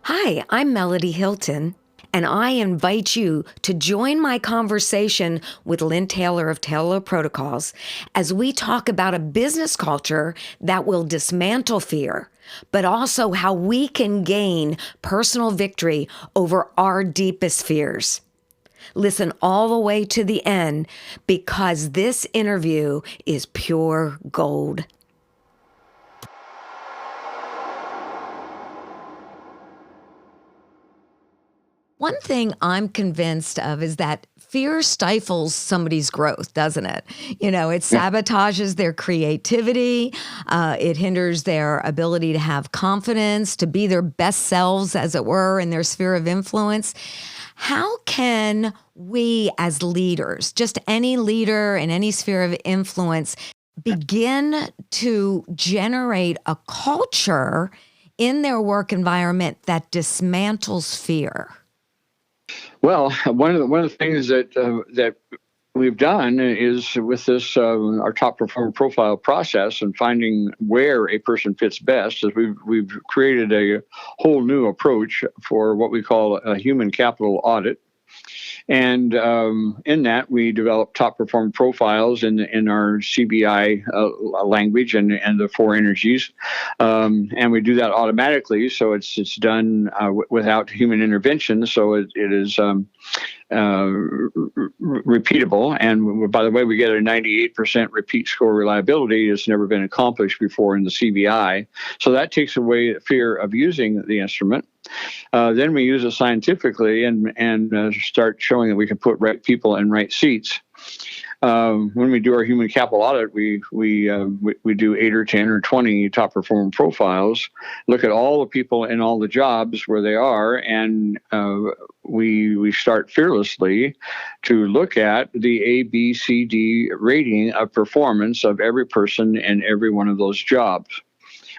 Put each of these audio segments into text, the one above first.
Hi, I'm Melody Hilton, and I invite you to join my conversation with Lynn Taylor of Taylor Protocols as we talk about a business culture that will dismantle fear, but also how we can gain personal victory over our deepest fears. Listen all the way to the end because this interview is pure gold. One thing I'm convinced of is that fear stifles somebody's growth, doesn't it? It sabotages their creativity. It hinders their ability to have confidence, to be their best selves, as it were, in their sphere of influence. How can we as leaders, just any leader in any sphere of influence, begin to generate a culture in their work environment that dismantles fear? Well, one of the things that we've done is with this our top performer profile process and finding where a person fits best is we've created a whole new approach for what we call a human capital audit. And in that, we develop top performer profiles in our CBI language and the four energies, and we do that automatically. So it's done without human intervention. So it is repeatable. And by the way, we get a 98% repeat score reliability. It's never been accomplished before in the CBI. So that takes away the fear of using the instrument. Then we use it scientifically and start showing that we can put right people in right seats. When we do our human capital audit, we do 8 or 10 or 20 top performing profiles, look at all the people in all the jobs where they are, and we start fearlessly to look at the A, B, C, D rating of performance of every person in every one of those jobs.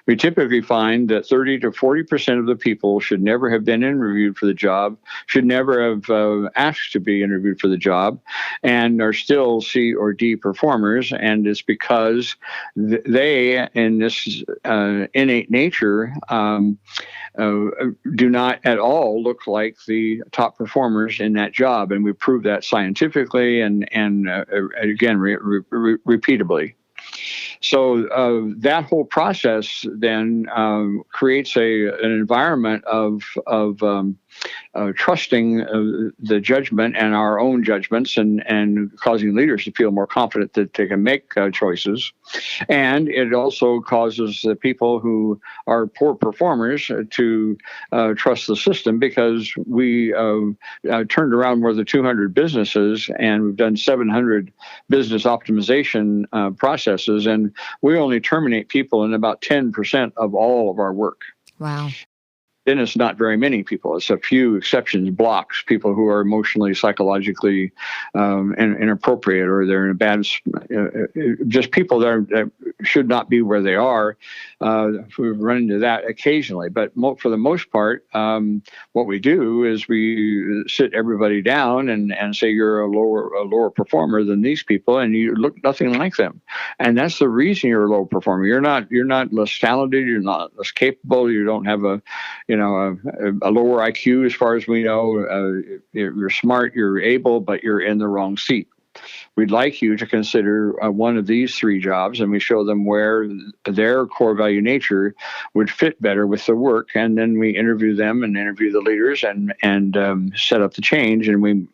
We typically find that 30 to 40% of the people should never have been interviewed for the job, should never have asked to be interviewed for the job, and are still C or D performers. And it's because they, in this innate nature, do not at all look like the top performers in that job. And we prove that scientifically and again, repeatably. So that whole process then creates an environment of trusting the judgment and our own judgments and causing leaders to feel more confident that they can make choices. And it also causes the people who are poor performers to trust the system because we turned around more than 200 businesses and we've done 700 business optimization processes. And we only terminate people in about 10% of all of our work. Wow. Then it's not very many people. It's a few exceptions, blocks, people who are emotionally, psychologically inappropriate, or they're in a bad, just people that should not be where they are. We've run into that occasionally, but for the most part, what we do is we sit everybody down and say you're a lower performer than these people, and you look nothing like them, and that's the reason you're a low performer. You're not less talented. You're not less capable. You don't have a lower IQ as far as we know. You're smart, you're able, but you're in the wrong seat. We'd like you to consider one of these 3 jobs, and we show them where their core value nature would fit better with the work. And then we interview them and interview the leaders and set up the change. And we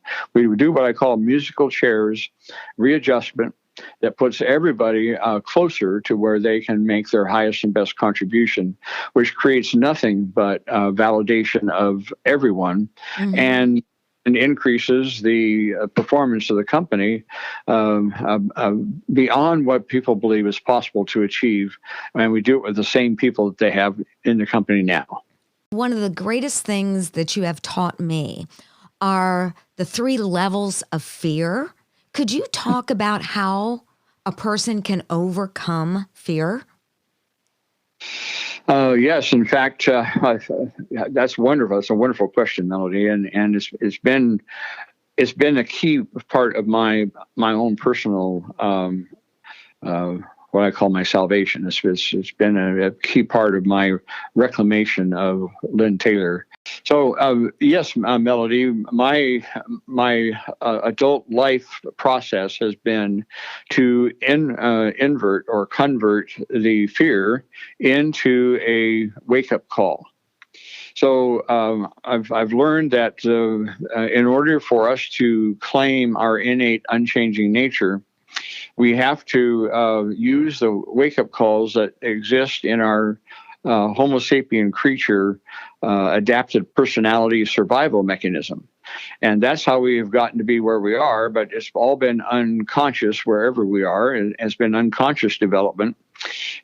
do what I call musical chairs readjustment that puts everybody closer to where they can make their highest and best contribution, which creates nothing but validation of everyone. Mm-hmm. and increases the performance of the company beyond what people believe is possible to achieve. And we do it with the same people that they have in the company now. One of the greatest things that you have taught me are the 3 levels of fear. Could you talk about how a person can overcome fear? Yes, in fact, that's wonderful. It's a wonderful question, Melody, and it's been a key part of my own personal what I call my salvation. It's been a key part of my reclamation of Lynn Taylor. So yes, Melody, my adult life process has been to invert or convert the fear into a wake-up call. So I've learned that in order for us to claim our innate, unchanging nature, we have to use the wake-up calls that exist in our Homo sapien creature adapted personality survival mechanism. And that's how we have gotten to be where we are, but it's all been unconscious wherever we are. It's been unconscious development.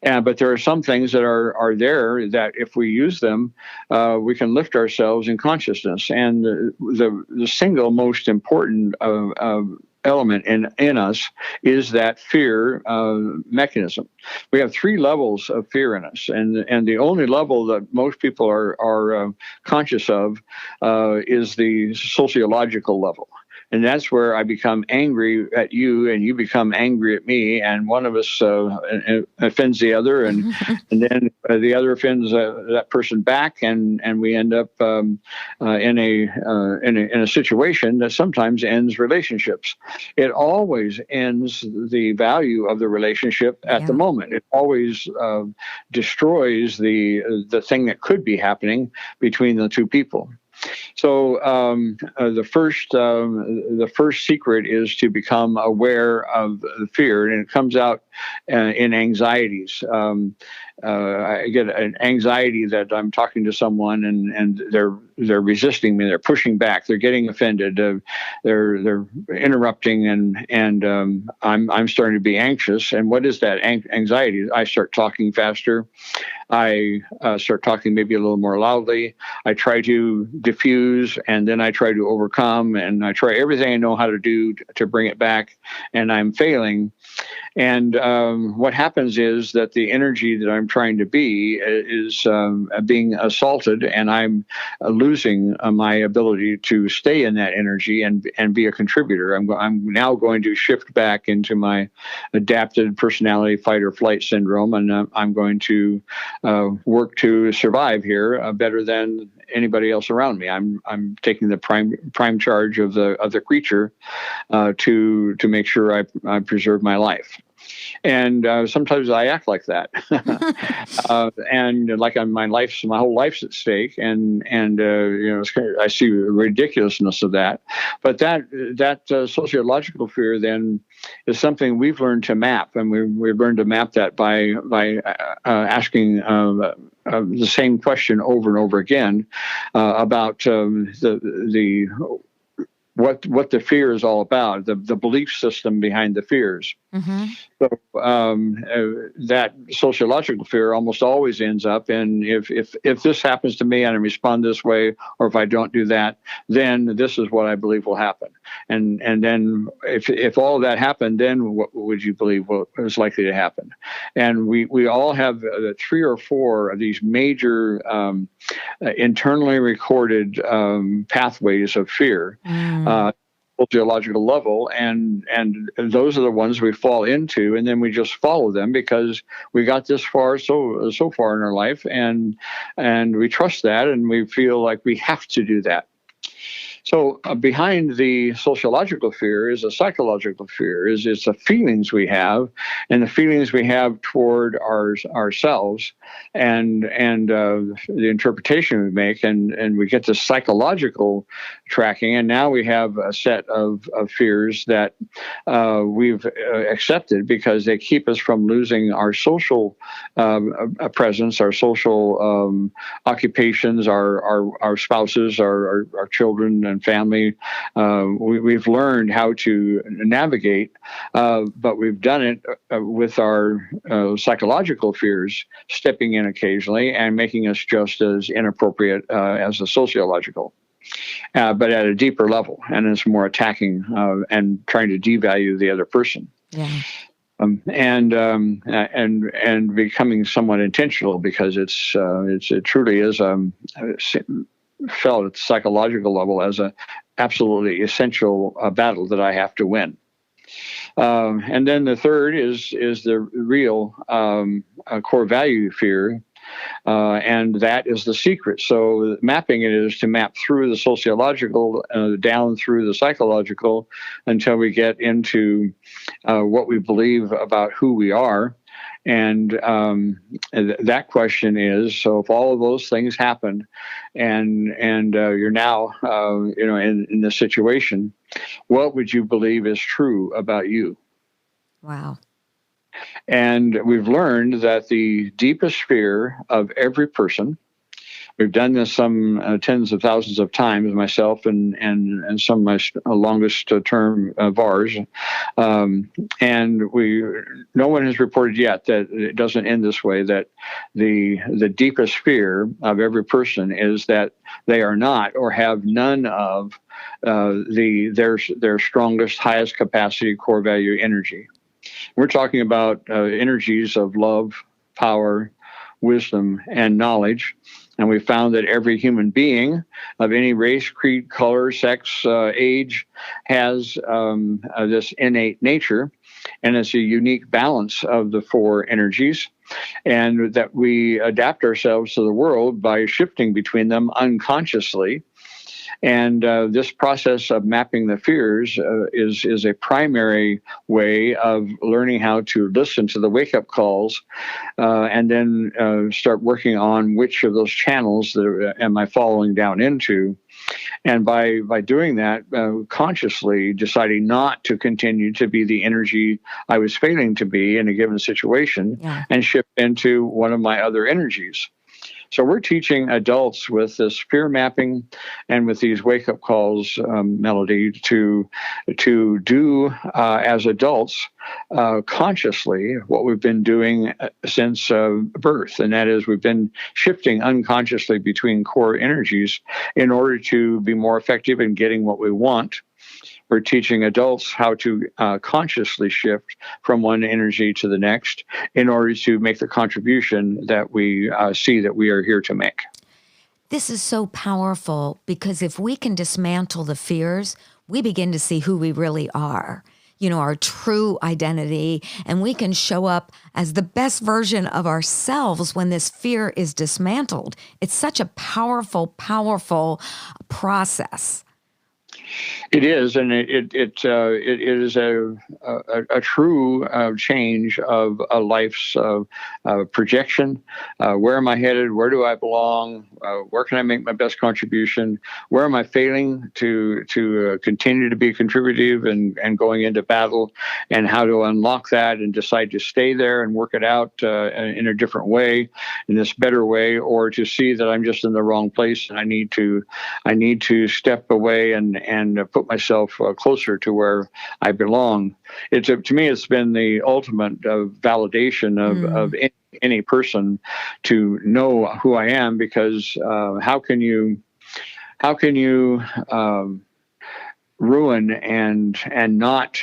But there are some things that are there that if we use them, we can lift ourselves in consciousness. And the single most important element in us is that fear mechanism. We have 3 levels of fear in us, and the only level that most people are conscious of is the sociological level. And that's where I become angry at you, and you become angry at me, and one of us offends the other, and then the other offends that person back, and we end up in a situation that sometimes ends relationships. It always ends the value of the relationship at the moment. It always destroys the thing that could be happening between the 2 people. So the first secret is to become aware of the fear, and it comes out in anxieties. I get an anxiety that I'm talking to someone and they're resisting me, they're pushing back, they're getting offended, they're interrupting, and I'm starting to be anxious. And what is that anxiety? I start talking faster. I start talking maybe a little more loudly. I try to diffuse, and then I try to overcome, and I try everything I know how to do to bring it back, and I'm failing. And what happens is that the energy that I'm trying to be is being assaulted, and I'm losing my ability to stay in that energy and be a contributor. I'm now going to shift back into my adapted personality fight or flight syndrome, and I'm going to work to survive here better than anybody else around me. I'm taking the prime charge of the creature to make sure I preserve my life. And sometimes I act like that, and like my whole life's at stake, and I see the ridiculousness of that. But that sociological fear then is something we've learned to map, and we've learned to map that by asking the same question over and over again about what the fear is all about, the belief system behind the fears. Mm-hmm. So that sociological fear almost always ends up in if this happens to me and I respond this way, or if I don't do that, then this is what I believe will happen. And then if all of that happened, then what would you believe is likely to happen? And we all have 3 or 4 of these major internally recorded pathways of fear. Sociological level, and those are the ones we fall into, and then we just follow them because we got this far so far in our life, and we trust that, and we feel like we have to do that. So behind the sociological fear is a psychological fear. It's the feelings we have, and the feelings we have toward ourselves, and the interpretation we make, and we get the psychological tracking, and now we have a set of fears that we've accepted because they keep us from losing our social presence, our social occupations, our spouses, our children and family. We've learned how to navigate, but we've done it with our psychological fears stepping in occasionally and making us just as inappropriate as the sociological. But at a deeper level, and it's more attacking and trying to devalue the other person. Yeah. And becoming somewhat intentional because it truly is felt at the psychological level as a absolutely essential battle that I have to win. And then the third is the real core value fear, and that is the secret. So mapping it is to map through the sociological, down through the psychological, until we get into what we believe about who we are. And that question is: so if all of those things happened, and you're now in this situation, what would you believe is true about you? Wow. And we've learned that the deepest fear of every person, we've done this some tens of thousands of times, myself and some of my longest term VARs, and no one has reported yet that it doesn't end this way, that the deepest fear of every person is that they are not or have none of their strongest, highest capacity core value energy. We're talking about energies of love, power, wisdom, and knowledge. And we found that every human being of any race, creed, color, sex, age has this innate nature. And it's a unique balance of the four energies. And that we adapt ourselves to the world by shifting between them unconsciously. And this process of mapping the fears is a primary way of learning how to listen to the wake-up calls, and then start working on which of those channels am I following down into. And by doing that, consciously deciding not to continue to be the energy I was failing to be in a given situation, and shift into one of my other energies. So we're teaching adults with this fear mapping and with these wake-up calls, Melody, to do as adults consciously what we've been doing since birth, and that is we've been shifting unconsciously between core energies in order to be more effective in getting what we want. We're teaching adults how to consciously shift from one energy to the next in order to make the contribution that we see that we are here to make. This is so powerful because if we can dismantle the fears, we begin to see who we really are, our true identity, and we can show up as the best version of ourselves when this fear is dismantled. It's such a powerful, powerful process. It is, and it is a true change of a life's projection. Where am I headed? Where do I belong? Where can I make my best contribution? Where am I failing to continue to be contributive and going into battle? And how to unlock that and decide to stay there and work it out in a different way, in this better way, or to see that I'm just in the wrong place and I need to step away and put myself closer to where I belong. To me, it's been the ultimate validation of any person to know who I am, because how can you ruin and not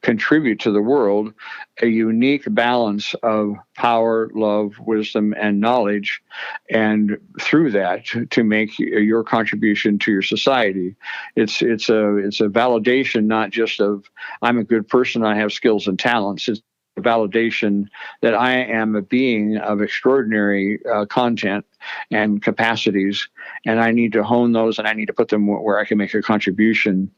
contribute to the world a unique balance of power, love, wisdom, and knowledge, and through that to make your contribution to your society. It's a validation not just of I'm a good person, I have skills and talents. It's a validation that I am a being of extraordinary content and capacities, and I need to hone those and I need to put them where I can make a contribution.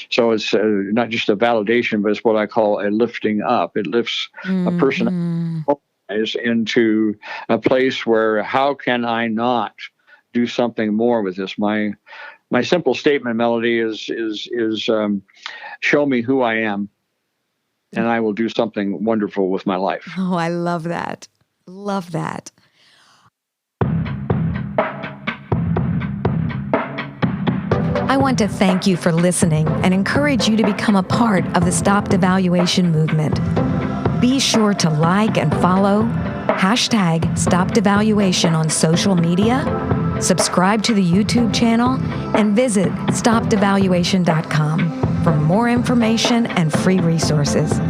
So it's not just a validation, but it's what I call a lifting up. It lifts a person into a place where how can I not do something more with this? My simple statement, Melody, is show me who I am, and I will do something wonderful with my life. Oh, I love that. Love that. I want to thank you for listening and encourage you to become a part of the Stop Devaluation movement. Be sure to like and follow #StopDevaluation on social media Subscribe to the YouTube channel and visit stopdevaluation.com for more information and free resources.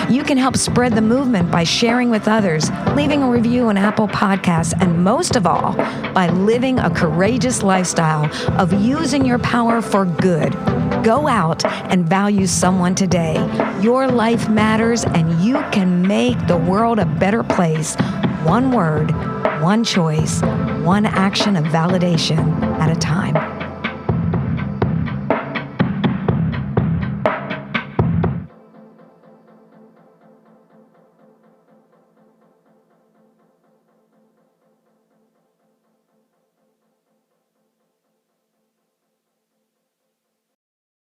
You can help spread the movement by sharing with others, leaving a review on Apple Podcasts, and most of all, by living a courageous lifestyle of using your power for good. Go out and value someone today. Your life matters, and you can make the world a better place. One word, one choice, one action of validation at a time.